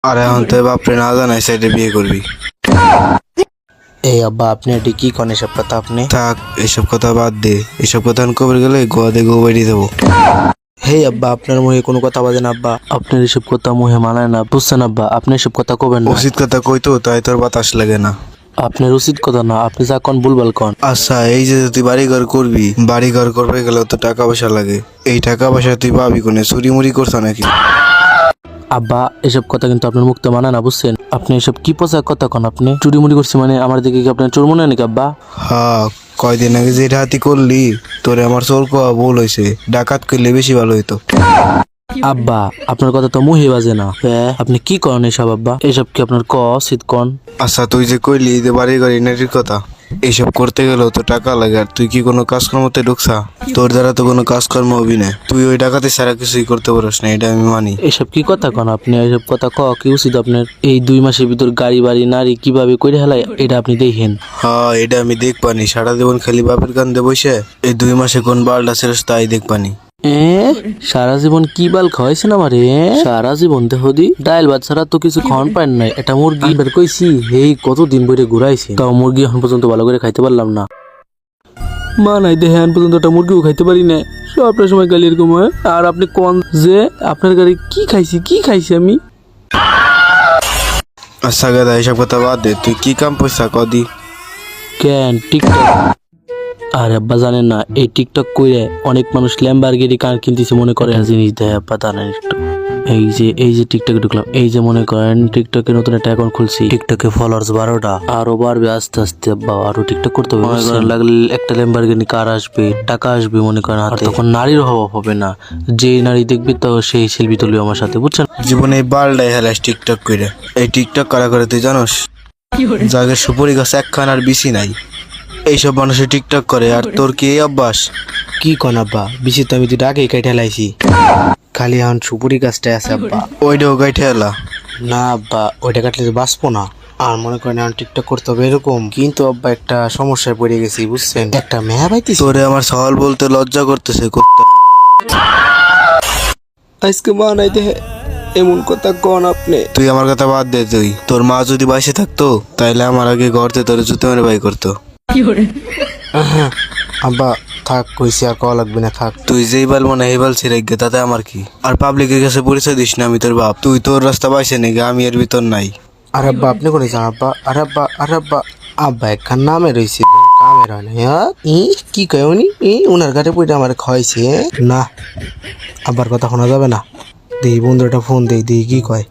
আরে এখন তো বাপরে না জানাই সাইডে বিয়ে করবি। এই আব্বা আপনি এটি কি করেন এসব কথা আপনি? থাক এসব কথা বাদ দে, এসব কথা কবে গেলে গোয়া দিয়ে গো বাড়ি দেবো। হে আব্বা আপনার মুখে কোনো কথা বাজে না আব্বা, আপনার এসব কথা মুখে মানায় না, বুঝছেন আব্বা? আপনি এসব কথা কবেন না। উচিত কথা কইতো তাই তোর বাতাস লাগে না। আপনার উচিত কথা না, আপনি যা কোন ভুলভাল কোন। আচ্ছা এই যে তুই বাড়ি ঘর করবি, বাড়ি ঘর করবে গেলে তো টাকা পয়সা লাগে, এই টাকা পয়সা তুই পাবি কোনে? চুরি মুড়ি করছ নাকি? আব্বা এসব কথা কিন্তু আপনার মুক্ত মানায় না, বুঝছেন? আপনি এসব কি পোশাক কথা কোন? আপনি চুরি মুড়ি করছি মানে আমার দিকে কি আপনার চোর মনে হয় নাকি আব্বা? হ্যাঁ কয়দিন আগে যে হাতি করলি তোরে আমার চোর কোয়া ভুল হয়েছে, ডাকাত করলে বেশি ভালো হইতো। আব্বা আপনার কথা তো মুহে বাজে না। হ্যাঁ আপনি কি করেন এসব আব্বা? এসব কি আপনার উচিত কোন? আচ্ছা তুই যে কইলি যে বাড়ি ঘর ইনারির কথা, এইসব করতে গেলেও তো টাকা লাগে, আর তুই কি কোনো কাজকর্মতে ঢুকছা? তোর দ্বারা তো কোনো কাজকর্ম হবি না, তুই ওই টাকাতে সারা কিছুই করতে পারিস না, এটা আমি মানি। এসব কি কথা কোন আপনি? এসব কথা কি উচিত আপনার? এই 2 মাসের ভিতর গাড়ি বাড়ি নারী কিভাবে করে হেলায় এটা আপনি দেখেন। হ্যাঁ এটা আমি দেখবানি, সারা জীবন খালি বাপের কান্দে বসে এই 2 মাসে কোন বালটা ছেড়েছ তাই দেখবানি। সারা জীবন কি বাল খাওয়াইছেন আমারে? সারা জীবন দেহদি ডাইল ভাত ছাড়া তো কিছু খাওয়ান পান নাই। এটা মুরগি বের কইছি, এই কতদিন বইরে ঘুরাইছি, তাও মুরগি এখন পর্যন্ত ভালো করে খাইতে পারলাম না। মা নাই দেহে এখন পর্যন্ত একটা মুরগিও খাইতে পারি না। সবটা সময় গালি এরকম হয়, আর আপনি কোন যে আপনার গাড়ি কি খাইছি আমি? আচ্ছা গাদা এইসব কথা বাদ দে, তুই কি কাম পয়সা কদি? কেন টিকটক? আর আব্বা জানেন না এই টিকটক কইরে অনেক মানুষ ল্যাম্বরগিনি কার কিনতেছে মনে করে জিনিস দেয় আব্বা জানেন একটু। এই যে টিকটকে ঢুকলাম, এই যে মনে করেন টিকটকে নতুন একটা অ্যাকাউন্ট খুলছি, টিকটকে ফলোয়ার্স 12টা, আরো বাড়বে আস্তে আস্তে আব্বা, আরো টিকটক করতে হবে। মনে করেন লাগলে একটা ল্যাম্বরগিনি কার আসবে, টাকা আসবে মনে করেন হাতে, তখন নারীর অভাব হবে না, যে নারী দেখবে তো সেই সেলফি তুলবে আমার সাথে, বুঝছেন? জীবনে এই বালটাই হেলাস টিকটক কইরা। এই টিকটক করা করে তুই জানোস জাগের সুপুরি গাছ একখান আর বেশি নাই, এইসব মানুষে টিকটক করে, আর তোর কি এই অভ্যাস? কি কন আব্বা? বেশি তো আমি তো ডাকে কেটে লাইছি, খালি এখন সুপুরি গাছটাই আছে আব্বা। ওইটাও গাইঠে এলা? না আব্বা ওইটা কাটলে তো বাঁচবো না। আর মনে করেন এখন টিকটক করতে হবে এরকম, কিন্তু আব্বা একটা সমস্যায় পড়ে গেছি বুঝছেন, একটা মেয়া পাইতেছি। তোরে আমার সওয়াল বলতে লজ্জা করতেছে কুত্তা। আজকে মা নাই দেহে এমন কথা কন আপনি? তুই আমার কথা বাদ দে, তুই তোর মা যদি বাইসে থাকতো তাইলে আমার আগে ঘরতে তোর জুতো মেরে বাই করতো। আব্বা থাক কইছি, আর কওয়া লাগবে না, থাক। তুই যেই বাল মনে এই বাল ছিঁড়ে গে তাতে আমার কি? আর পাবলিকের কাছে পরিচয় দিস না আমি তোর বাপ। তুই তোর রাস্তা বাইসে নেগে, আমি এর ভিতর নাই। আর আব্বা আপনি কোনে যান আব্বা? আর আব্বা আব্বা একখান নামে রয়েছে কামের হয় না। কি কয় উনি? উনার ঘাটে পইটা আমার খাওয়াইছে। না আব্বার কথা শোনা যাবে না। দেখি বন্ধুটা ফোন দেই কি কয়।